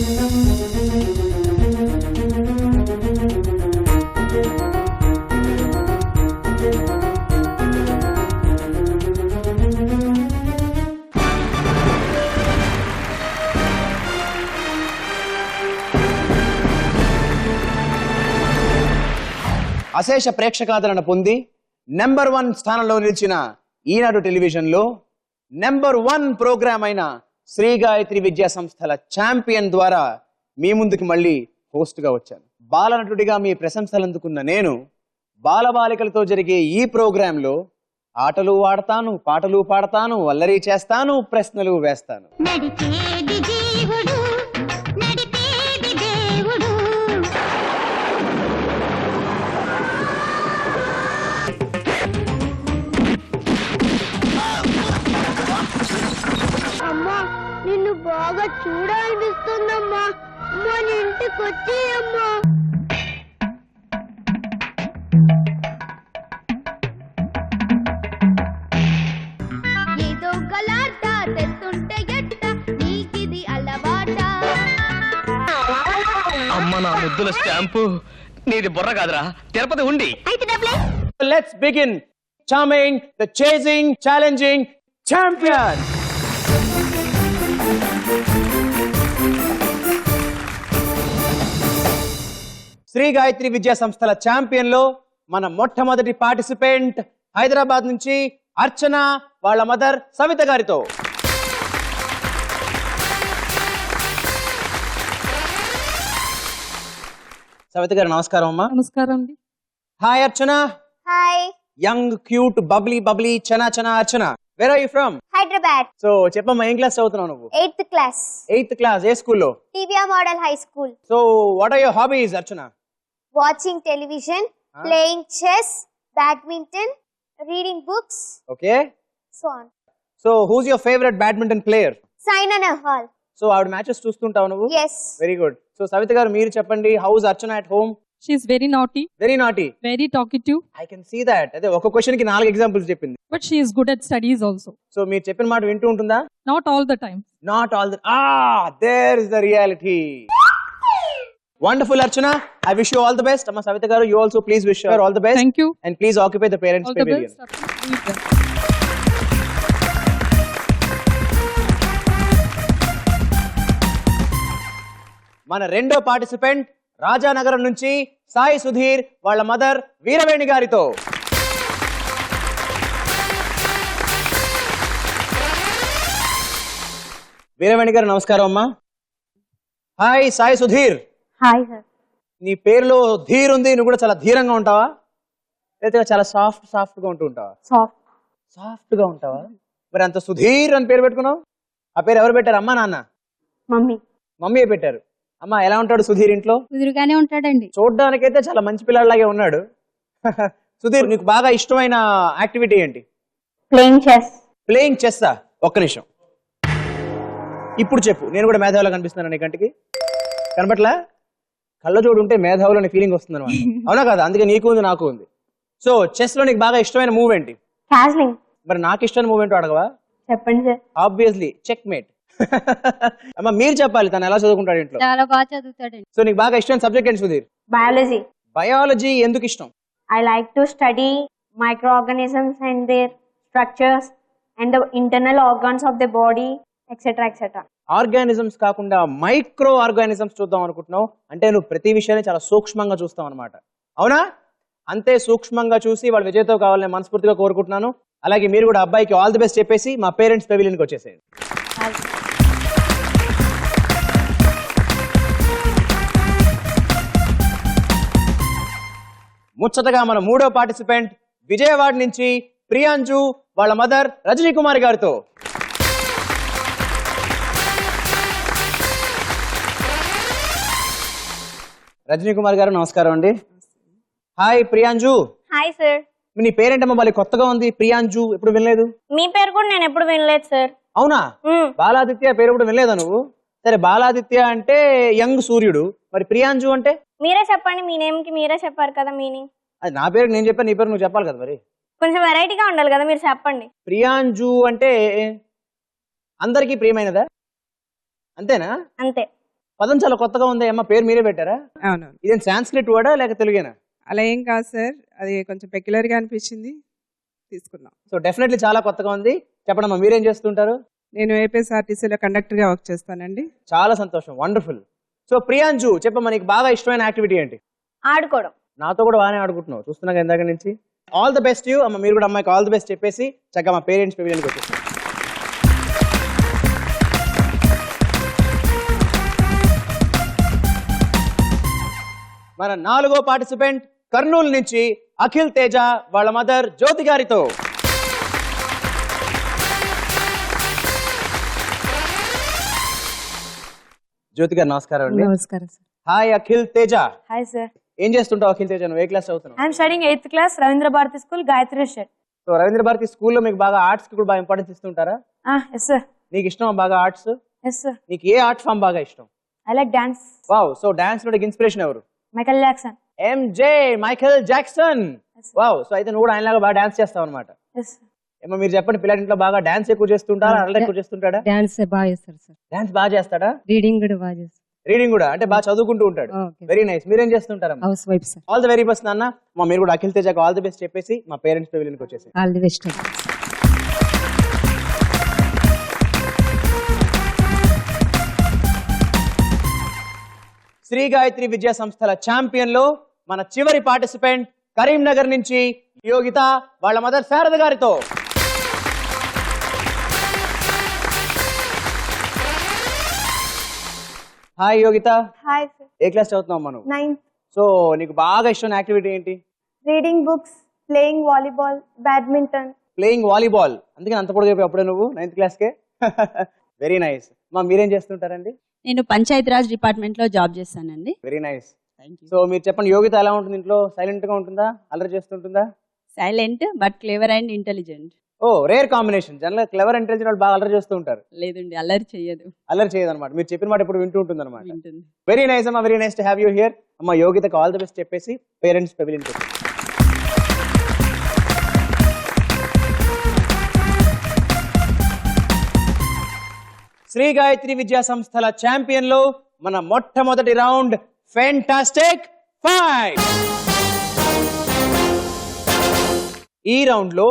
అశేష ప్రేక్షకాదరణ పొంది నెంబర్ 1 స్థానంలో నిలిచిన ఈనాడు టెలివిజన్లో నెంబర్ 1 ప్రోగ్రామ్ అయిన శ్రీ గాయత్రి విద్యా సంస్థల ఛాంపియన్ ద్వారా మీ ముందుకు మళ్ళీ హోస్ట్గా వచ్చాను. బాలనటుడిగా మీ ప్రశంసలు అందుకున్న నేను బాలబాలికలతో జరిగే ఈ ప్రోగ్రాంలో ఆటలు ఆడతాను, పాటలు పాడతాను, అల్లరి చేస్తాను, ప్రశ్నలు వేస్తాను. నిన్ను బాగా చూడాలనిపిస్తుందమ్మా. మన ఇంటికి వచ్చేయమ్మా. ఏదో గలాట తెస్తుంటే ఎట్ట నీకిది అలవాట. అమ్మ నా ముద్దుల స్టాంపు నీది బుర్ర కాదురా, తిరుపతి ఉండి. Let's begin. Charming, the chasing, challenging champion. Shri Gayatri విద్యా సంస్థల ఛాంపియన్ లో మన మొట్టమొదటి పార్టిసిపెంట్ హైదరాబాద్ నుంచి అర్చన వాళ్ళ మదర్ సవిత గారితో. సవిత గారు నమస్కారం అమ్మా. నమస్కారం అండి. Hi Archana. Hi. Young cute bubbly bubbly చనా చనా Archana. Where are you from? Hyderabad. So చెప్పమ్మా, ఏం క్లాస్ చదువుతున్నావు నువ్వు? 8th class. 8th class. ఏ స్కూల్లో? TVR model high school. So what are your hobbies Archana? Watching television, playing chess, badminton, reading books. Okay. So on. So who's your favorite badminton player? Saina Nehwal. So ఆవిడ matches చూస్తుంటావు నువ్వు? Yes. Very good. So Savitha garu మీరు చెప్పండి, how's Archana at home? She is very naughty, very naughty. very talkative, I can see that. అదే ఒక question కి 4 examples చెప్పింది. but she is good at studies also. So మీరు చెప్పిన మాట వింటూ ఉంటుందా? Not all the time. Not all the there is the reality. Wonderful Archana. I wish you all the best. అమ్మ Savitha garu, you also please wish you all the best. Thank you. And please occupy the parents All the pavilion. best. మన రెండో participant Rajanagaram నుంచి సాయి సుధీర్ వాళ్ళ mother Veeraveni గారితో. వీరవేణి గారు నమస్కారం అమ్మా. Hi Sai Sudheer. Hi sir. నీ పేరులో ధీర్ ఉంది, నువ్వు కూడా చాలా ధీరంగా ఉంటావా లేదా చాలా సాఫ్ట్ గా ఉంటూ ఉంటావా? సాఫ్ట్ గా ఉంటావా? మరి అంత సుధీర్ అని పేరు పెట్టుకున్నావు, ఆ పేరు ఎవరు పెట్టారు? అమ్మా నాన్న? మమ్మీ పెట్టారు. అమ్మా ఎలా ఉంటాడు సుధీర్ ఇంట్లో? కుదురుగానే ఉంటాడండి. చూడ్డానికైతే చాలా మంచి పిల్లాడిలాగే ఉన్నాడు. సుధీర్, నీకు బాగా ఇష్టమైన యాక్టివిటీ ఏంటి? Playing chess. ప్లేయింగ్ చెస్సా? ఒక్క నిమిషం, ఇప్పుడు చెప్పు. నేను కూడా మేధావులా కనిపిస్తున్నాను నీ కంటికి? కనబట్లా? కళ్ళజోడు ఉంటే మేధావులు అనే ఫీలింగ్ వస్తుంది అనమాట. అవునా కదా? అందుకే నీకు ఉంది నాకు ఉంది. సో చెస్ లో నీకు బాగా ఇష్టమైన మూవ్ ఏంటి? క్యాస్లింగ్. మరి నాకు ఇష్టమైన మూవ్ ఏంటో అడగవా? చెప్పండి సార్. Obviously check mate. అమ్మా మీరు చెప్పాలి, తను ఎలా చదువుకుంటాడు ఇంట్లో? చాలా బాగా చదువుతాడండి. సో నీకు బాగా ఇష్టమైన సబ్జెక్ట్ ఏంటి సుధీర్? బయాలజీ. బయాలజీ ఎందుకు ఇష్టం? I like to study microorganisms and their structures and the internal organs of the body, etc. etc. Organisms కాకుండా మైక్రో ఆర్గానిజమ్స్ చూద్దాం అనుకుంటున్నావు అంటే నువ్వు ప్రతి విషయాన్ని చాలా సూక్ష్మంగా చూస్తావు అనమాట. అవునా? అంతే సూక్ష్మంగా చూసి వాళ్ళు విజయతో కావాలని మనస్ఫూర్తిగా కోరుకుంటున్నాను. అలాగే మీరు కూడా అబ్బాయికి ఆల్ ది బెస్ట్ చెప్పేసి మా పేరెంట్స్ పెవిలియన్కి వచ్చేసేయండి. ముచ్చటగా మన మూడో పార్టిసిపెంట్ విజయవాడ నుంచి ప్రియాంజు వాళ్ళ మదర్ రజనీ కుమారి గారితో. రజనీ కుమార్ గారు నమస్కారం అండి. హాయ్ ప్రియాంజు. Hi sir. నీ పేరేంటమ్మా? మళ్ళీ కొత్తగా ఉంది ప్రియాంజు, ఎప్పుడు వినలేదు. మీ పేరు కూడా నేను ఎప్పుడు వినలేదు సార్. అవునా? బాలాదిత్య పేరు కూడా వినలేదా నువ్వు? సరే, బాలాదిత్య అంటే యంగ్ సూర్యుడు, మరి ప్రియాంజు అంటే? మీరే చెప్పండి, మీ నేమ్ కి మీరే చెప్పారు కదా మీనింగ్. అది నా పేరు నేను చెప్పాను, నీ పేరు నువ్వు చెప్పాలి కదా. మరి కొంచెం వెరైటీగా ఉండాలి కదా, మీరు చెప్పండి. ప్రియాంజు అంటే అందరికీ ప్రియమైనదా? అంతేనా? అంతే. పదం చాలా కొత్తగా ఉంది అమ్మ, పేరు మీరే పెట్టారా? అవునవును. ఇదేం సాంస్క్రిట్ వర్డా లేక తెలుగేనా? అలా ఏం కాదు సార్, అది కొంచెం పెక్యులర్గా అనిపించింది, తీసుకున్నాం. సో డెఫినెట్లీ చాలా కొత్తగా ఉంది. చెప్పండి అమ్మా, మీరేం చేస్తుంటారు? నేను ఏపీఎస్ఆర్టీసీలో కండక్టర్గా వర్క్ చేస్తానండి. చాలా సంతోషం, వండర్ఫుల్. సో ప్రియాంజు, చెప్పమ్మా నీకు బాగా ఇష్టమైన యాక్టివిటీ ఏంటి? ఆడుకోవడం. నాతో కూడా బాగానే ఆడుకుంటున్నావు, చూస్తున్నాగా ఇందాక నుంచి. ఆల్ ది బెస్ట్ యూ అమ్మ. మీరు కూడా అమ్మాయికి ఆల్ ది బెస్ట్ చెప్పేసి చక్కగా మా పేరెంట్స్ పెవిలియన్కి వచ్చేసారు. మన 4వ పార్టిసిపెంట్ కర్నూలు నుంచి అఖిల్ తేజ వాళ్ళ మదర్ జ్యోతి గారితో. జ్యోతి గారు నమస్కారం అండి. నమస్కారం sir. Hi Akhil Teja. Hi sir, ఏం చేస్తుంటావు అఖిల్ తేజ? నువ్వు ఏ క్లాస్ చదువుతున్నావు? I am studying 8th class, Ravindra Bharati School, Gayatri Shed. So Ravindra Bharati స్కూల్లో మీకు బాగా ఆర్ట్స్ కి కూడా బాగా ఇంపార్టెన్స్ ఇస్తుంటారా? Yes sir, నీకు ఇష్టం బాగా ఆర్ట్స్? yes sir. నీకు ఏ ఆర్ట్ ఫామ్ బాగా ఇష్టం? I like dance. Wow. So dance లో ఇన్స్పిరేషన్ ఎవరు? Michael Jackson. MJ, Michael Jackson. Yes. Wow. So అయితే నువ్వు కూడా ఆయనలాగా బాగా డాన్స్ చేస్తావు అనమాట. Yes sir. ఏమో మీరు చెప్పండి, పిల్లల ఇంట్లో బాగా డాన్స్ ఎక్కువ చేస్తుంటారా, అల్లరి ఎక్కువ చేస్తుంటాడా? డాన్స్ బాగా చేస్తారు సార్. డాన్స్ బాగా చేస్తాడా? రీడింగ్ కూడా బాగా చేస్తారు. రీడింగ్ కూడా, అంటే బాగా చదువుకుంటూ ఉంటాడు. ఓకే. Very nice. మీరేం చేస్తుంటారా? Housewife sir. All the very best నాన్న. మా మీరు కూడా అఖిల్ తేజకు ఆల్ ది బెస్ట్ చెప్పేసి మా పేరెంట్స్ పెవిలియన్కి వచ్చేసి. All the best. Shri Gayatri విద్యా సంస్థల ఛాంపియన్ లో మన చివరి పార్టిసిపెంట్ కరీంనగర్ నుంచి యోగిత వాళ్ళ మదర్ శారద గారితో. హాయ్ యోగిత. Hi sir. ఏ క్లాస్ చదువుతున్నావు మనం? 9th. సో నీకు బాగా ఇష్టమైన యాక్టివిటీ ఏంటి? Reading books, playing volleyball, badminton. Playing volleyball. అందుకని అంత పొడుగు అప్పుడే నువ్వు 9th క్లాస్కే. Very nice. మా మీరేం చేస్తుంటారండి? నేను పంచాయతీరాజ్ డిపార్ట్మెంట్ లో జాబ్ చేస్తానండి. Very nice. Thank you. So మీరు చెప్పండి, యోగిత ఎలా ఉంటుంది ఇంట్లో? సైలెంట్ గా ఉంటుందా, అల్లరి చేస్తుంటుందా? Silent but clever and intelligent. Oh, rare combination. General clever intelligent వాళ్ళు బాగా అల్లరి చేస్తూ ఉంటారు. లేదండి, అల్లరి చెయ్యదు, అల్లరి చేయదు అనమాట. మీరు చెప్పిన మాట ఎప్పుడు వింటూ ఉంటుంది అనమాట. వింటుంది. వెరీ నైస్ అమ్మా, very nice to have you here. అమ్మ యోగితకు ఆల్ ది బెస్ట్ చెప్పేసి పేరెంట్స్ పెవిలియన్. శ్రీ గాయత్రి విద్యా సంస్థల ఛాంపియన్ లో మన మొట్టమొదటి రౌండ్ ఫెంటాస్టిక్ 5. ఈ రౌండ్ లో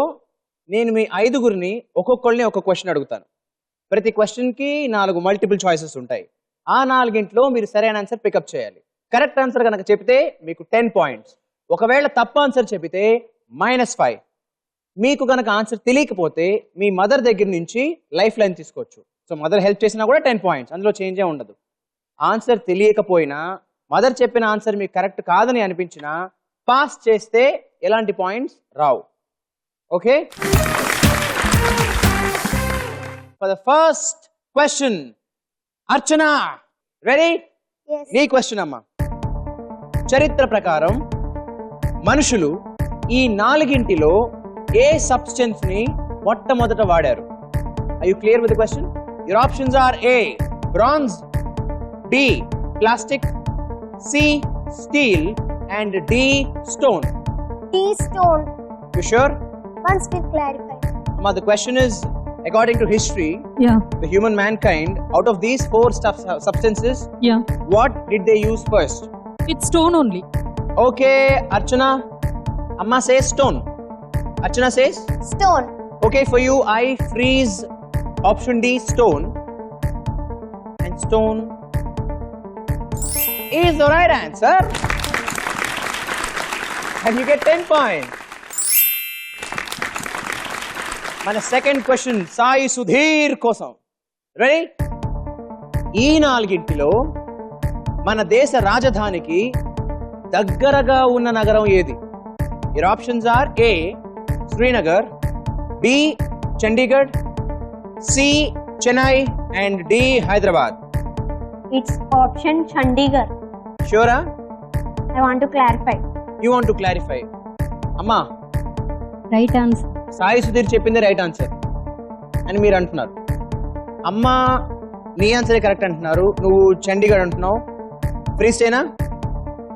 నేను మీ 5గురిని ఒక్కొక్కరిని ఒక క్వశ్చన్ అడుగుతాను. ప్రతి క్వశ్చన్ కి 4 మల్టిపుల్ చాయిసెస్ ఉంటాయి. ఆ 4గింట్లో మీరు సరైన ఆన్సర్ పికప్ చేయాలి. కరెక్ట్ ఆన్సర్ కనుక చెబితే మీకు 10 పాయింట్స్. ఒకవేళ తప్పు ఆన్సర్ చెబితే -5. మీకు కనుక ఆన్సర్ తెలియకపోతే మీ మదర్ దగ్గర నుంచి లైఫ్ లైన్ తీసుకోవచ్చు. సో మదర్ హెల్ప్ చేసినా కూడా 10 పాయింట్స్, అందులో చేంజ్ ఏ ఉండదు. ఆన్సర్ తెలియకపోయినా మదర్ చెప్పిన ఆన్సర్ మీకు కరెక్ట్ కాదని అనిపించినా పాస్ చేస్తే ఎలాంటి points Rao. Okay? For the first question, Archana ready? Yes. నీ క్వశ్చన్ అమ్మా. చరిత్ర ప్రకారం మనుషులు ఈ 4గింటిలో ఏ సబ్స్టెన్స్ ని మొట్టమొదట వాడారు? Are you clear with the question? Your options are A, bronze, B, plastic, C, steel, and D, stone. Tea stone. You sure? Once we clarify. Amma, the question is, according to history, Yeah. the human mankind, out of these 4 substances, Yeah. what did they use first? It's stone only. Okay, Archana. Amma says stone. Archana says? Stone. Okay, for you, I freeze option D, stone. And stone is the right answer. And you get 10 points. మన second question Sai Sudheer కోసం. Ready? ఈ 4గింటిలో మన దేశ రాజధానికి దగ్గరగా ఉన్న నగరం ఏది? Your options are A, Srinagar, B, Chandigarh, C, Chennai, and D, Hyderabad. It's option Chandigarh. షూరా? I want to clarify. You want to clarify. అమ్మా, రైట్ ఆన్సర్. సాయి సుధీర్ చెప్పింది రైట్ ఆన్సర్ అని మీరు అంటున్నారు. అమ్మా నీ ఆన్సరే కరెక్ట్ అంటున్నారు, నువ్వు చండీగఢ్ అంటున్నావు. ఫ్రీజ్ చేయనా?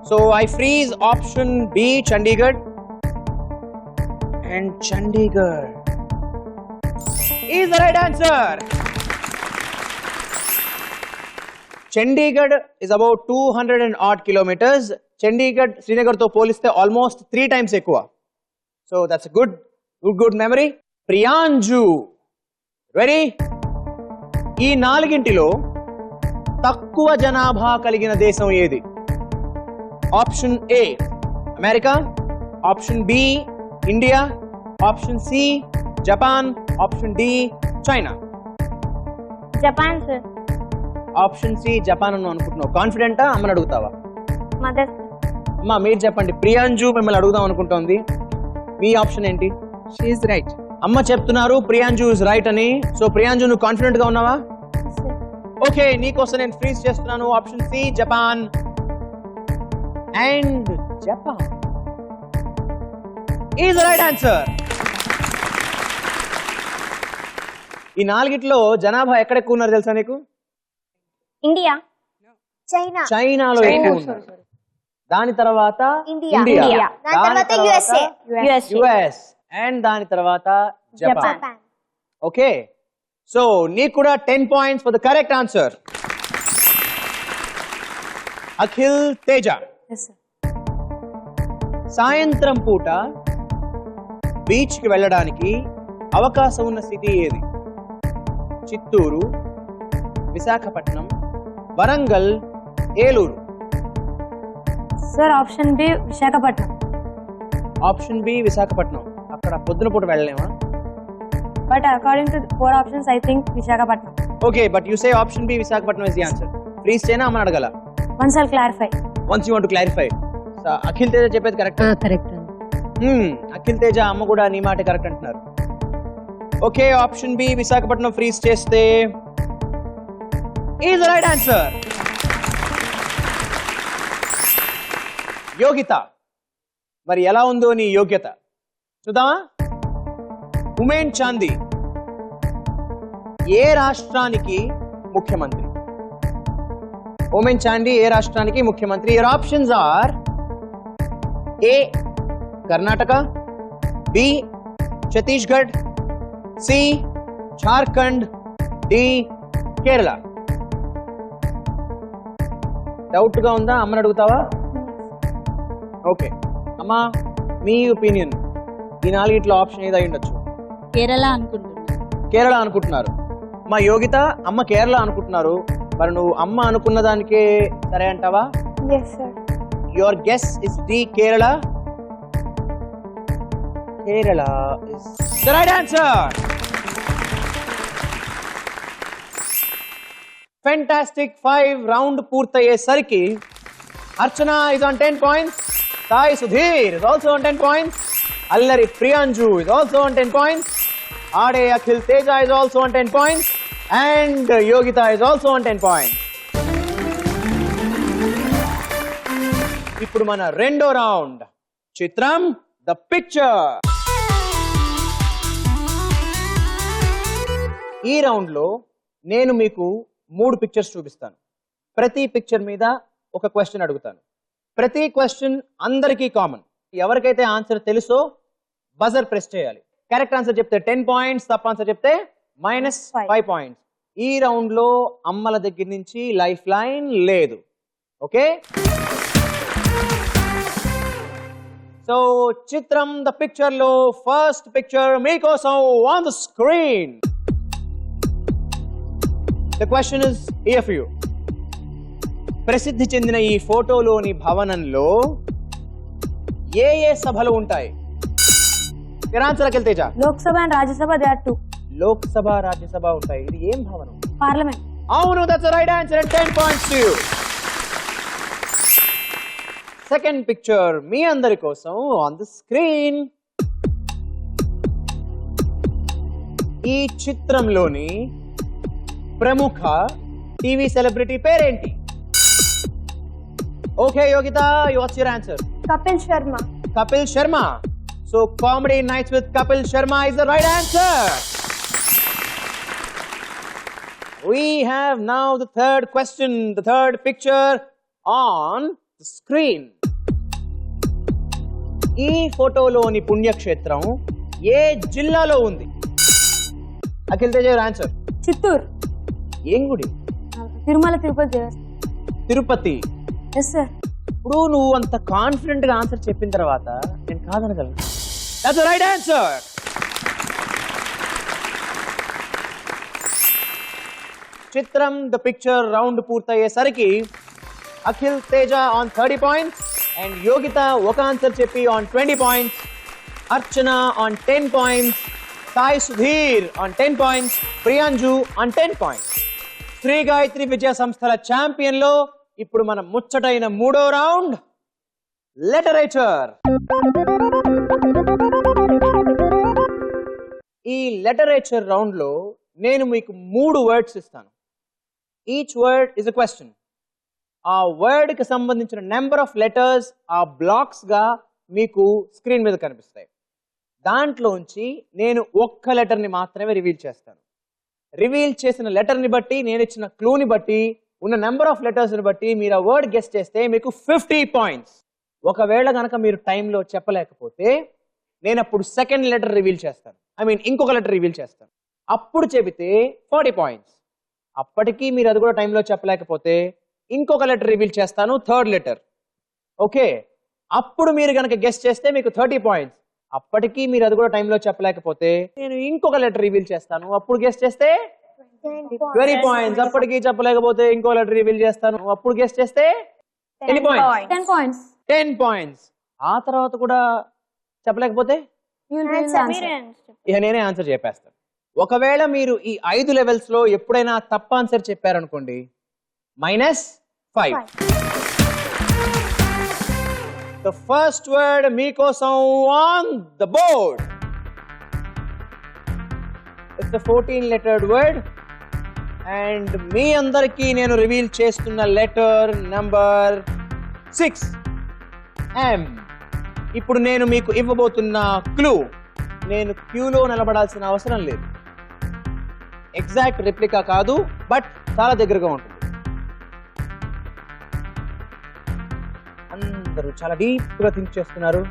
So I freeze option B, Chandigarh. And Chandigarh is the right answer. Chandigarh is about 200 and odd kilometers. Chandigarh Srinagar తో పోలిస్తే ఆల్మోస్ట్ 3 times ఎక్కువ. So that's good memory. Priyanju ready? ఈ నాలుగింటిలో తక్కువ జనాభా కలిగిన దేశం ఏది? Option A America, option B India, option C Japan, option D China. Japan, sir. Option C Japan అని అనుకుంటున్నావు. కాన్ఫిడెంటా? అమ్మని అడుగుతావా? Mother. అమ్మా మీరు చెప్పండి. ప్రియాంజు మిమ్మల్ని అడుగుదాం అనుకుంటోంది. మీ ఆప్షన్ ఏంటి? She's right. అమ్మ చెప్తున్నారు ప్రియాంజు ఇస్ రైట్ అని. సో ప్రియాంజు నువ్వు కాన్ఫిడెంట్ గా ఉన్నావా? Sir. ఓకే, నీకోసం నేను ఫ్రీజ్ చేస్తున్నాను. Option C Japan. And Japan is right answer. ఈ నాలుగిట్లో జనాభా ఎక్కడ ఎక్కువ ఉన్నారు తెలుసా నీకు? India. China. చైనాలో ఎక్కువ ఉన్నారు. దాని తర్వాత India. ఇండియా, దాని తర్వాత USA. యుఎస్, అండ్ దాని తర్వాత జపాన్. Japan. ఓకే, సో నీకు కూడా 10 points for the correct answer. Akhil Teja, Yes, sir. సాయంత్రం పూట బీచ్ కి వెళ్ళడానికి అవకాశం ఉన్న సిటీ ఏది? Chittoor, Visakhapatnam, Warangal, Eluru. Sir, option B, Visakhapatnam. Option B Visakhapatnam. అక్కడ పొద్దున పూట వెళ్ళలేమా? But according to the 4 options, I think Visakhapatnam. Okay, but you say option B Visakhapatnam is the answer. Please చేయనా అమ్మని అడగల? Once I'll clarify. Once you want to clarify. Akhil Teja చెప్పేది correct. Correct అండి. అఖిల్ తేజ అమ్మ కూడా నీ మాట కరెక్ట్ అంటున్నారు. Okay, option B Visakhapatnam freeze చేస్తే ఈజ్ రైట్ ఆన్సర్. యోగిత, మరి ఎలా ఉందో నీ యోగ్యత చూద్దామా? ఉమేన్ చాందీ ఏ రాష్ట్రానికి ముఖ్యమంత్రి? ఉమేన్ చాందీ ఏ రాష్ట్రానికి ముఖ్యమంత్రి? Your options are A Karnataka, B Chhattisgarh, C Jharkhand, D Kerala. Doubt గా ఉందా? అమ్మని అడుగుతావా? ఓకే అమ్మా, మీ ఒపీనియన్ ఈ నాలుగిట్లో ఆప్షన్ ఏదై ఉండొచ్చు? కేరళ అనుకుంటున్నాను. కేరళ అనుకుంటున్నారు. మా యోగిత అమ్మ కేరళ అనుకుంటున్నారు. మరి నువ్వు అమ్మ అనుకున్న దానికే సరే అంటావా? Yes, sir. Your guess is D Kerala. Kerala is the right answer. Fantastic 5 round పూర్తయ్యేసరికి Archana is on 10 points. Sai Sudheer is also on 10 points. అల్లరి ప్రియాంజు is also on 10 points. ఆడే Akhil Teja is also on 10 points. And Yogita is also on 10 points. ఇప్పుడు మన రెండో round, చిత్రం the picture. ఈ round లో నేను మీకు 3 పిక్చర్స్ చూపిస్తాను. ప్రతి పిక్చర్ మీద ఒక క్వశ్చన్ అడుగుతాను. ప్రతి క్వశ్చన్ అందరికీ కామన్. ఎవరికైతే ఆన్సర్ తెలుసో బజర్ ప్రెస్ చేయాలి. కరెక్ట్ ఆన్సర్ చెప్తే 10 points, తప్పు ఆన్సర్ చెప్తే -5 points. ఈ రౌండ్ లో అమ్మల దగ్గర నుంచి లైఫ్ లైన్ లేదు. ఓకే, సో చిత్రం ద పిక్చర్ లో ఫస్ట్ పిక్చర్ మీకోసం on the screen. The question is here for you. ప్రసిద్ధి చెందిన ఈ ఫోటోలోని భవనంలో ఏ ఏ సభలు ఉంటాయి? Answer Akhil Teja. Lok Sabha and Rajya Sabha, there are 2. Lok Sabha, Rajya Sabha ఉంటాయి. ఇది ఏం భవనం? Parliament. అవును, that's the right answer and 10 points to you. Second picture మీ అందరి కోసం ఆన్ ద స్క్రీన్. ఈ చిత్రంలోని ప్రముఖ టీవీ సెలబ్రిటీ పేరేంటి? Okay Yogitha, what's your answer? Kapil Sharma. Kapil Sharma. So Comedy Nights with Kapil Sharma is the right answer. We have now the third question, the third picture on the screen. ఈ ఫోటోలోని పుణ్యక్షేత్రం ఏ జిల్లాలో ఉంది? Akhil Teja, your answer? Chittoor. ఏం గుడి? Tirumala Tirupati Devasthanam. Tirupati. Yes, sir. ఇప్పుడు నువ్వు అంత కాన్ఫిడెంట్ గా ఆన్సర్ చెప్పిన తర్వాత నేను కాదనగలను. That's the right answer. చిత్రం ద పిక్చర్ రౌండ్ పూర్తయ్యేసరికి Akhil Teja on 30 points and Yogitha ఒక ఆన్సర్ చెప్పి on 20 points, Archana on 10 points, Sai Sudheer on 10 points, Priyanju on 10 points. Shri Gayatri విద్యా సంస్థల ఛాంపియన్ లో ఇప్పుడు మనం ముచ్చటైన మూడో రౌండ్ లిటరేచర్. ఈ లిటరేచర్ రౌండ్ లో నేను మీకు 3 వర్డ్స్ ఇస్తాను. Each word is a question. ఆ వర్డ్ కి సంబంధించిన నెంబర్ ఆఫ్ లెటర్స్ ఆ బ్లాక్స్ గా మీకు స్క్రీన్ మీద కనిపిస్తాయి. దాంట్లోంచి నేను ఒక్క లెటర్ ని మాత్రమే రివీల్ చేస్తాను. రివీల్ చేసిన లెటర్ ని బట్టి, నేను ఇచ్చిన క్లూని బట్టి, ఉన్న నెంబర్ ఆఫ్ లెటర్స్ ని బట్టి మీరు ఆ వర్డ్ గెస్ చేస్తే మీకు 50 పాయింట్స్. ఒకవేళ కనుక మీరు టైంలో చెప్పలేకపోతే నేను అప్పుడు సెకండ్ లెటర్ రివీల్ చేస్తాను, ఇంకొక లెటర్ రివీల్ చేస్తాను. అప్పుడు చెబితే 40 పాయింట్స్. అప్పటికీ మీరు అది కూడా టైంలో చెప్పలేకపోతే ఇంకొక లెటర్ రివీల్ చేస్తాను, థర్డ్ లెటర్. ఓకే, అప్పుడు మీరు కనుక గెస్ చేస్తే మీకు 30 పాయింట్స్. అప్పటికీ మీరు అది కూడా టైంలో చెప్పలేకపోతే నేను ఇంకొక లెటర్ రివీల్ చేస్తాను, అప్పుడు గెస్ చేస్తే 20 పాయింట్స్. అప్పటికి చెప్పలేకపోతే ఇంకో లెటర్ రివీల్ చేస్తాను, అప్పుడు గెస్ చేస్తే 10 పాయింట్స్. 10 points. 10 పాయింట్స్. ఆ తర్వాత కూడా చెప్పలేకపోతే ఇక నేనే ఆన్సర్ చెప్పేస్తాను. ఒకవేళ మీరు ఈ 5 లెవెల్స్ లో ఎప్పుడైనా తప్ప ఆన్సర్ చెప్పారనుకోండి, -5. The first word మీకోసం on the board. It's a 14-lettered word and మీ అందరికీ నేను రివీల్ చేస్తున్న లెటర్ నంబర్ 6 M. ఇప్పుడు నేను మీకు ఇవ్వబోతున్న క్లూ, నేను క్యూలో నిలబడాల్సిన అవసరం లేదు. ఎగ్జాక్ట్ రిప్లికా కాదు, బట్ చాలా దగ్గరగా ఉంటుంది. అందరూ చాలా డీప్ గా థింక్ చేస్తున్నారు.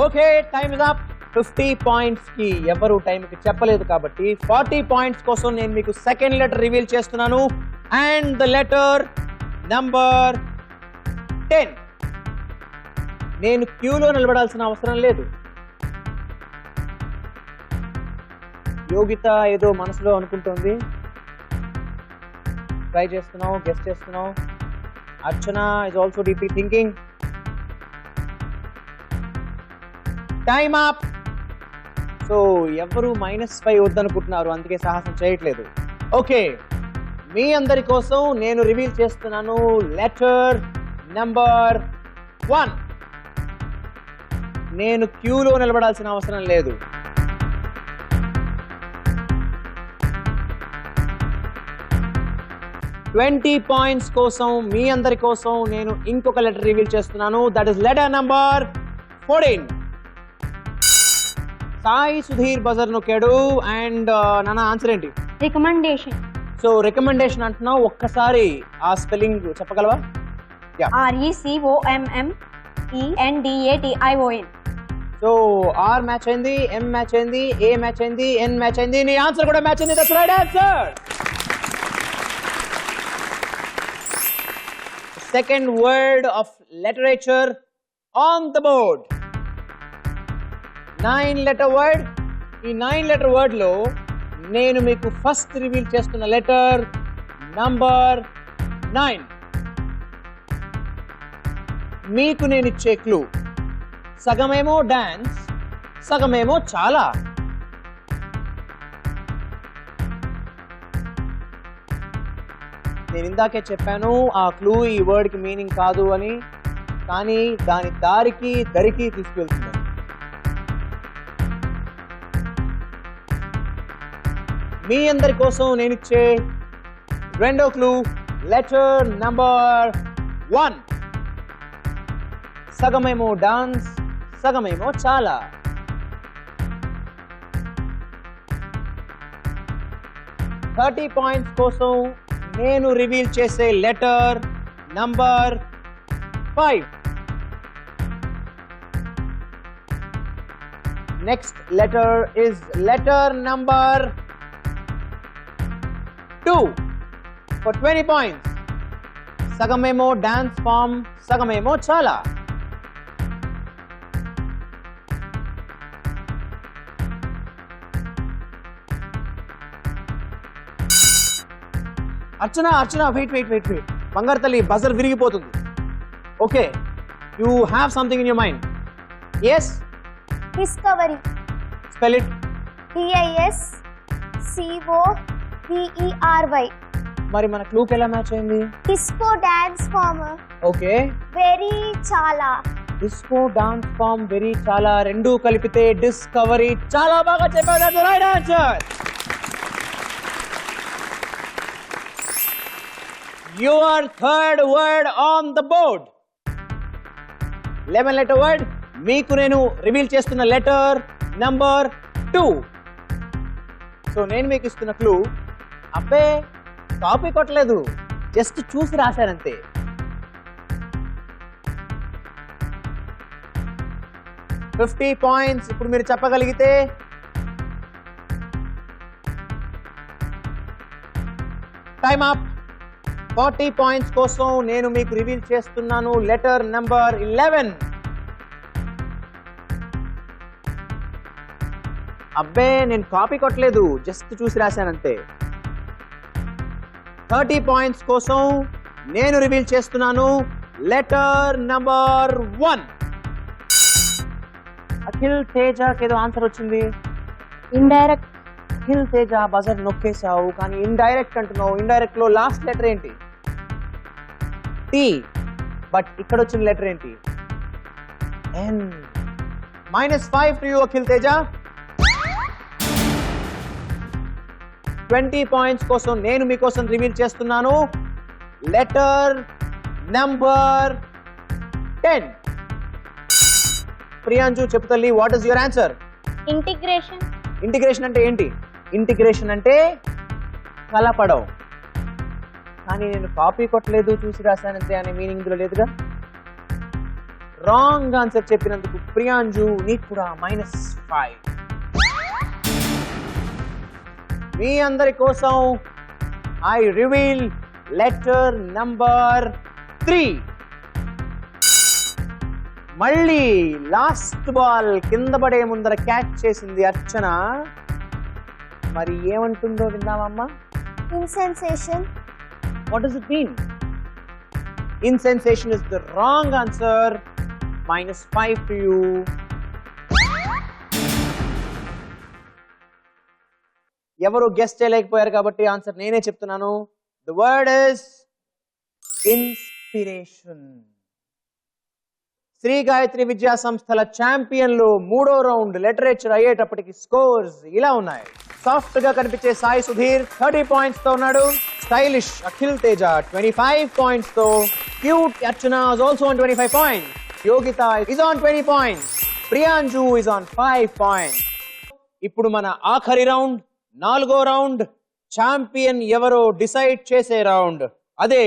Okay, time is up. 50 points కి ఎవరు టైం కి చెప్పలేదు కాబట్టి 40 పాయింట్స్ కోసం నేను మీకు సెకండ్ లెటర్ రివీల్ చేస్తున్నాను. And the letter number 10. నేను క్యూలో నిలబడాల్సిన అవసరం లేదు. యోగిత ఏదో మనసులో అనుకుంటోంది, ట్రై చేస్తున్నావు, గెస్ చేస్తున్నావు. Archana is also deeply thinking. Time up. So ఎవరు -5 వద్దనుకుంటున్నారు, అందుకే సాహసం చేయట్లేదు. ఓకే, మీ అందరి కోసం నేను రివీల్ చేస్తున్నాను లెటర్ నంబర్ 1. నేను క్యూలో నిలబడాల్సిన అవసరం లేదు. $20 పాయింట్స్ కోసం మీ అందరి కోసం నేను ఇంకొక లెటర్ రివీల్ చేస్తున్నాను. That is letter number 14. Sai Sudheer buzzer నొక్కాడు. అండ్ నాన్న ఆన్సర్ ఏంటి? Recommendation. సో రికమెండేషన్ అంటున్నావు, ఒక్కసారి ఆ స్పెల్లింగ్ చెప్పగలవా? RECOMMENDATION. సో ఆర్ మ్యాచ్ అయింది, ఎం మ్యాచ్ అయింది, ఏ మ్యాచ్ అయింది, ఎన్ మ్యాచ్ అయింది, నీ ఆన్సర్ కూడా మ్యాచ్ అయింది. That's right answer. Second word of literature on the board. 9-letter word. ఈ 9-letter word లో నేను మీకు ఫస్ట్ రివీల్ చేస్తున్న లెటర్ నంబర్ 9. మీకు నేను ఇచ్చే క్లూ, సగమేమో డాన్స్, సగమేమో చాలా. నేను ఇందాకే చెప్పాను ఆ క్లూ ఈ వర్డ్ కి మీనింగ్ కాదు అని, కానీ దాని దారికి దరికి తీసుకెళ్తుంది. మీ అందరి కోసం నేను ఇచ్చే రెండో క్లూ లెటర్ నంబర్ 1. సగమేమో డాన్స్, సగమేమో చాలా. $30 పాయింట్స్ కోసం నేను రివీల్ చేసే letter number 5. Next letter is letter number 2 for 20 points. సగమేమో డాన్స్ ఫామ్, సగమేమో చాలా. Archana Archana wait wait wait wait బంగారు తల్లి బజర్ విరిగిపోతుంది. Okay, you have something in your mind. Yes, Discovery. Spell it. DISCOVERY. మరి మన క్లూకి ఎలా మ్యాచ్ అయింది? Disco dance form. Okay, Very chala. Disco dance form very చాలా రెండు కలిపితే డిస్కవరీ. చాలా బాగా చెప్పారు. Right answer. Your third word on the board. 11 letter word. మీకు నేను రివీల్ చేస్తున్న లెటర్ నంబర్ 2. సో నేను మీకు ఇస్తున్న క్లూ, అబ్బే కాపీ కొట్టలేదు, జస్ట్ చూసి రాశానంతే. $50 ఇప్పుడు మీరు చెప్పగలిగితే టైమ్ అప్. 40 పాయింట్స్ కోసం నేను మీకు రివీల్ చేస్తున్నాను లెటర్ నంబర్ 11. అబ్బే నేను కాపీ కొట్టలేదు, జస్ట్ చూసి రాశానంతే. 30 పాయింట్స్ కోసం నేను రివీల్ చేస్తున్నాను లెటర్ నంబర్ 1. అఖిల్ తేజకి ఏదో ఆన్సర్ వచ్చింది. ఇండైరెక్ట్. అఖిల్ తేజ బజర్ నొక్కేశావు, కానీ ఇండైరెక్ట్ అంటున్నావు. ఇండైరెక్ట్ లో లాస్ట్ లెటర్ ఏంటి? టీ. బట్ ఇక్కడ వచ్చిన లెటర్ ఏంటి? ఎన్. -5 to you Akhil Teja. 20 points కోసం నేను మీకోసం రివీల్ చేస్తున్నాను లెటర్ నంబర్ 10. ప్రియాంజు చెప్పు తల్లి, what is your answer? Integration. Integration అంటే ఏంటి? ఇంటిగ్రేషన్ అంటే కలపడం. కానీ నేను కాపీ కొట్టలేదు, చూసి రాశానంతే అనే మీనింగ్ ఇందులో లేదుగా. రాంగ్ ఆన్సర్ చెప్పినందుకు ప్రియాంజు నీకు కూడా -5. మీ అందరి కోసం ఐ రివీల్ లెటర్ నంబర్ 3. మళ్ళీ లాస్ట్ బాల్ కింద పడే ముందర క్యాచ్ చేసింది అర్చన. మరి ఏమంటుందో విందామమ్మా. Insensation. What does it mean? Insensation is the wrong answer. -5 to you. ఎవరు గెస్ట్ చేయలేకపోయారు కాబట్టి ఆన్సర్ నేనే చెప్తున్నాను. The word is inspiration. Shri Gayatri విద్యా సంస్థల ఛాంపియన్లు 3వ రౌండ్ లిటరేచర్ అయ్యేటప్పటికి స్కోర్స్ ఇలా ఉన్నాయి. సాఫ్ట్ గా కనిపించే సాయి సుధీర్ 30 పాయింట్స్ తో ఉన్నాడు. స్టైలిష్ అఖిల్ తేజ 25 పాయింట్స్ తో. Cute Archana is also on 25 points. Yogitha is on 20 points. Priyanju is on 5 points. ఇప్పుడు మన ఆఖరి రౌండ్, 4వ రౌండ్, ఛాంపియన్ ఎవరో డిసైడ్ చేసే రౌండ్. అదే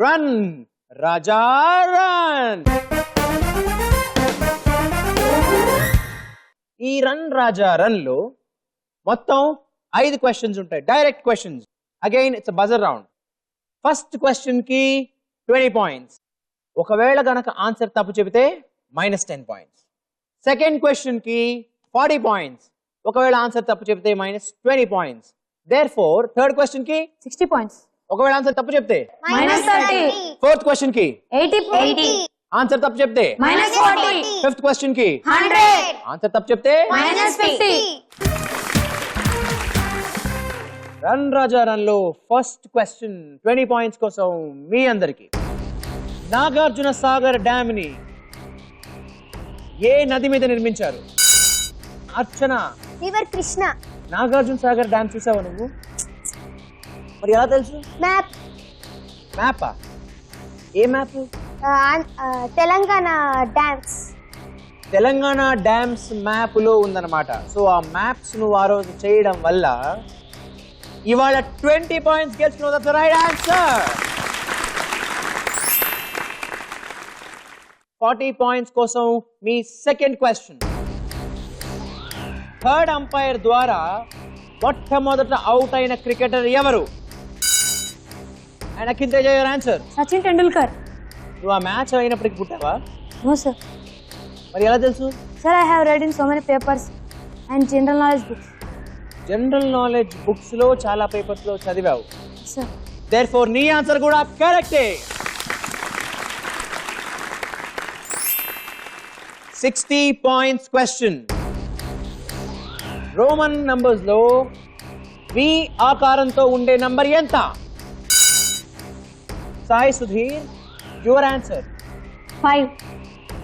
రన్ రాజా రన్. ఈ రన్ రాజా రన్ లో మొత్తం 5 క్వశ్చన్స్ ఉంటాయి, direct questions. Again it's buzzer round. First question కి 20 పాయింట్స్. ఒకవేళ గనక ఆన్సర్ తప్పు చెబితే -10 పాయింట్స్. సెకండ్ క్వశ్చన్ కి 40 పాయింట్స్. ఒకవేళ ఆన్సర్ తప్పు చెబితే -20 పాయింట్స్. దేర్ఫోర్ థర్డ్ క్వశ్చన్ కి 60 points. ఒకవేళ ఆన్సర్ తప్పు చెప్తే -30. ఫోర్త్ క్వశ్చన్ కి 80. ఆన్సర్ తప్పు చెప్తే -40. ఫిఫ్త్ క్వశ్చన్ కి 100. ఆన్సర్ తప్పు చెప్తే -50. రన్ రాజా రన్ లో ఫస్ట్ క్వశ్చన్ 20 పాయింట్స్ కోసం మీ అందరికి. నాగార్జున సాగర్ డ్యామ్ ని ఏ నది మీద నిర్మించారు? Archana. River Krishna. Nagarjuna Sagar dam చూసావా నువ్వు? మరి ఎలా తెలుసు? Map. మ్యాపా? ఏ map? Telangana dams. Telangana dams map లో ఉందన్నమాట. సో ఆ మ్యాప్స్ నువ్వు ఆ రోజు చేయడం వల్ల ఇవాళ 20 పాయింట్స్ గెలుచుకున్నావు. That's the right answer. 40 points కోసం మీ సెకండ్ క్వశ్చన్. థర్డ్ అంపైర్ ద్వారా మొట్టమొదట అవుట్ అయిన క్రికెటర్ ఎవరు? And Akhil Teja your answer. Sachin Tendulkar. నువ్వు ఆ మ్యాచ్ అయినప్పటికి పుట్టావా? No, sir. మరి ఎలా తెలుసు? Sir, I have read in so many papers and general knowledge books. General knowledge books లో చాలా పేపర్స్ లో చదివావు. Sir. Therefore నీ ఆన్సర్ కూడా కరెక్టే. 60 points question. రోమన్ నంబర్స్ లో వి ఆకారంతో ఉండే నంబర్ ఎంత? Sai Sudheer your answer. 5.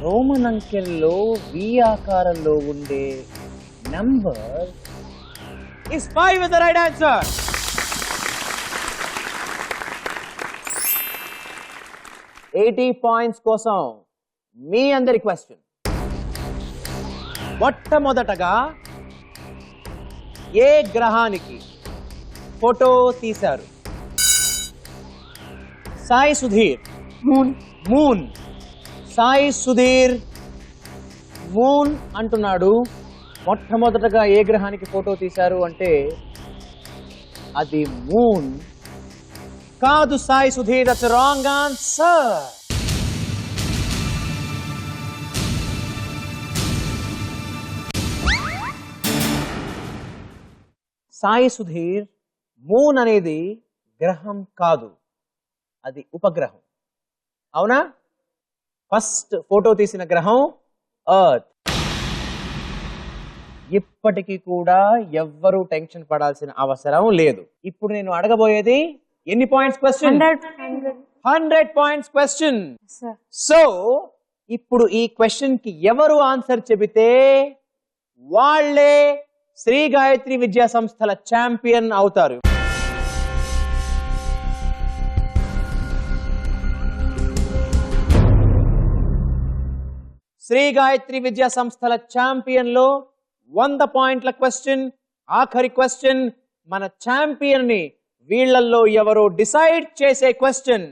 Roman అంకెల్లో వి ఆకారంలో ఉండే number is 5 with the right answer. $80 points కోసం మీ అందరి క్వశ్చన్. మొట్టమొదటగా ఏ గ్రహానికి ఫోటో తీశారు? Sai Sudheer Moon. Moon. Sai Sudheer moon అంటున్నాడు. మొట్టమొదటగా ఏ గ్రహానికి ఫోటో తీశారు అంటే అది మూన్ కాదు. Sai Sudheer, that's wrong answer. Sai Sudheer moon అనేది గ్రహం కాదు, అది ఉపగ్రహం. అవునా? ఫస్ట్ ఫోటో తీసిన గ్రహం ఎర్త్. ఇప్పటికీ కూడా ఎవ్వరూ టెన్షన్ పడాల్సిన అవసరం లేదు. ఇప్పుడు నేను అడగబోయేది ఎన్ని points question? 100 points question. Sir. So ఇప్పుడు ఈ క్వశ్చన్ కి ఎవరు ఆన్సర్ చెబితే వాళ్ళే శ్రీ గాయత్రి విద్యా సంస్థల ఛాంపియన్ అవుతారు. శ్రీ గాయత్రి విద్యా సంస్థల ఛాంపియన్ లో 100 పాయింట్ల క్వశ్చన్. ఆఖరి క్వశ్చన్ మన ఛాంపియన్ ని వీళ్ళల్లో ఎవరో డిసైడ్ చేసే క్వశ్చన్.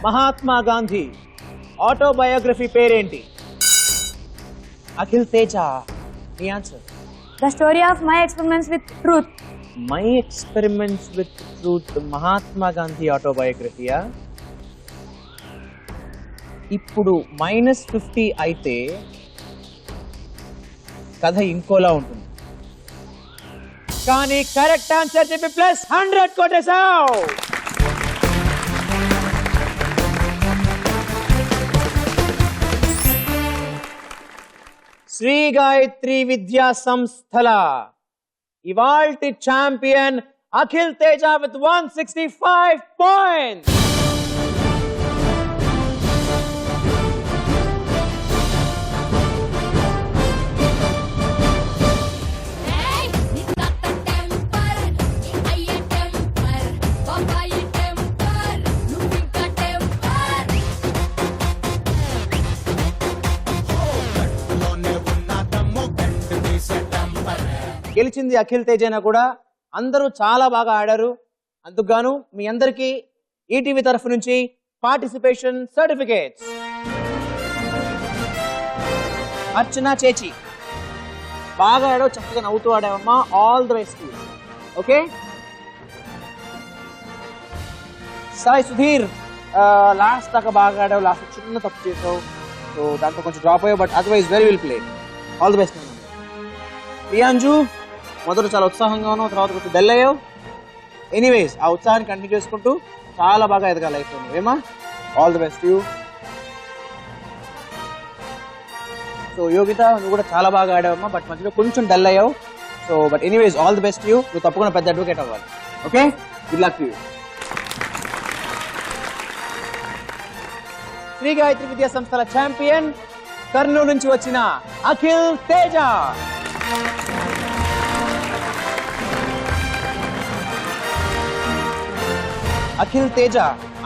మహాత్మా గాంధీ ఆటోబయోగ్రఫీ పేరేంటి? అఖిల్ తేజ నీ ఆన్సర్. The story of my experiments with truth. My experiments with truth Mahatma Gandhi ఆటోబయోగ్రఫీయా? ఇప్పుడు -50 అయితే కథ ఇంకోలా ఉంటుంది. కానీ కరెక్ట్ ఆన్సర్ చెప్పి +100 కొట్టేశావు. శ్రీ గాయత్రి విద్యా సంస్థల ఇవాల్టి champion Akhil Teja with 165 points. గెలిచింది అఖిల్ తేజైనా కూడా అందరూ చాలా బాగా ఆడారు. అందుకుగాను మీ అందరికీ ఈటీవీ తరఫు నుంచి పార్టిసిపేషన్ సర్టిఫికేట్స్. అర్చన చేచి బాగా ఆడావు, చక్కగా నవ్వుతూ ఆడావమ్మా. All the best. Okay. Sai Sudheer last దాకా బాగా ఆడావు, లాస్ట్ చిన్న తప్పు చేసావు, సో దాంట్లో కొంచెం డ్రాప్ అయ్యావు, but otherwise very well played. All the best. Priyanju మొదట చాలా ఉత్సాహంగా ఉన్నావు, తర్వాత కొంచెం డల్ అయ్యావు. ఎనీవేస్ ఆ ఉత్సాహాన్ని కంటిన్యూ చేసుకుంటూ చాలా బాగా ఎదగాలి లైఫ్లో నువ్వేమా. All the best you. So Yogitha నువ్వు కూడా చాలా బాగా ఆడావమ్మా, బట్ మధ్యలో కొంచెం డల్ అయ్యావు. So but anyways all the best you. నువ్వు తప్పకుండా పెద్ద అడ్వకేట్ అవ్వాలి. Okay, good luck to you. Shri Gayatri విద్యా సంస్థల ఛాంపియన్ కర్నూలు నుంచి వచ్చిన అఖిల్ తేజ. అఖిల్ తేజ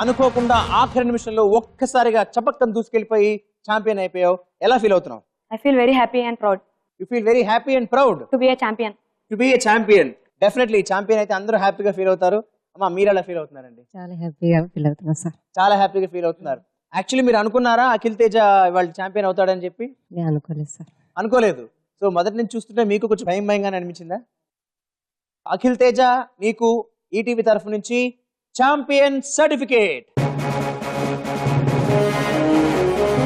అనుకోకుండా ఆఖరి నిమిషంలో ఒక్కసారిగా చపక్కన దూసుకెళ్ళిపోయి ఛాంపియన్ అయిపోయావు. ఎలా ఫీల్ అవుతున్నావు? I feel very happy and proud you feel very happy and proud to be a champion. To be A champion. Definitely champion అయితే అందరూ హ్యాపీగా ఫీల్ అవుతారు. అమ్మా మీరు ఎలా ఫీల్ అవుతున్నారండి? చాలా హ్యాపీగా ఫీల్ అవుతున్నా సార్. చాలా హ్యాపీగా ఫీల్ అవుతున్నారు. యాక్చువల్లీ మీరు అనుకున్నారా అఖిల్ తేజ వాళ్ళు ఛాంపియన్ అవుతాడని చెప్పి? నేను అనుకోలేదు సార్. అనుకోలేదు. సో మొదటి నుంచి చూస్తుంటే మీకు కొంచెం భయంగానే అనిపించిందా? అఖిల్ తేజ మీకు ఈటీవీ తరఫు నుంచి ఛాంపియన్ సర్టిఫికేట్.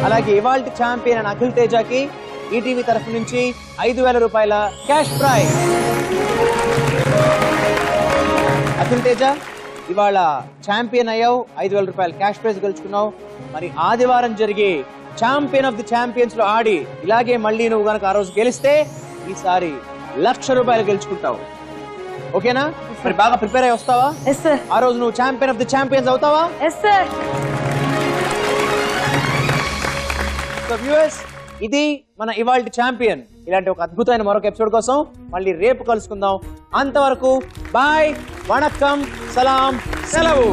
అలాగే ఇవాల్టి ఛాంపియన్ అని అఖిల్ తేజకి ఈటీవీ తరఫు నుంచి 5,000 రూపాయల క్యాష్ ప్రైజ్. అఖిల్ తేజ, ఇవాళ ఛాంపియన్ అయ్యావు, 5,000 రూపాయల క్యాష్ ప్రైజ్ గెలుచుకున్నావు. మరి ఆదివారం జరిగే ఛాంపియన్ ఆఫ్ ది ఛాంపియన్స్ లో ఆడి ఇలాగే మళ్ళీ నువ్వు గనక ఆ రోజు గెలిస్తే ఈసారి 1,00,000 రూపాయలు గెలుచుకుంటావు. ఓకేనా? మరి బాగా ప్రిపేర్ అయ్యి వస్తావా? Yes, sir. ఆ రోజు నువ్వు ఛాంపియన్ ఆఫ్ ది ఛాంపియన్స్ అవుతావా? Yes, sir. సో వ్యూవర్స్, ఇది మన ఇవాల్టి ఛాంపియన్. ఇలాంటి ఒక అద్భుతమైన మరొక ఎపిసోడ్ కోసం మళ్ళీ రేపు కలుసుకుందాం. అంతవరకు బాయ్, వణక్కం, సలాం, సెలవు.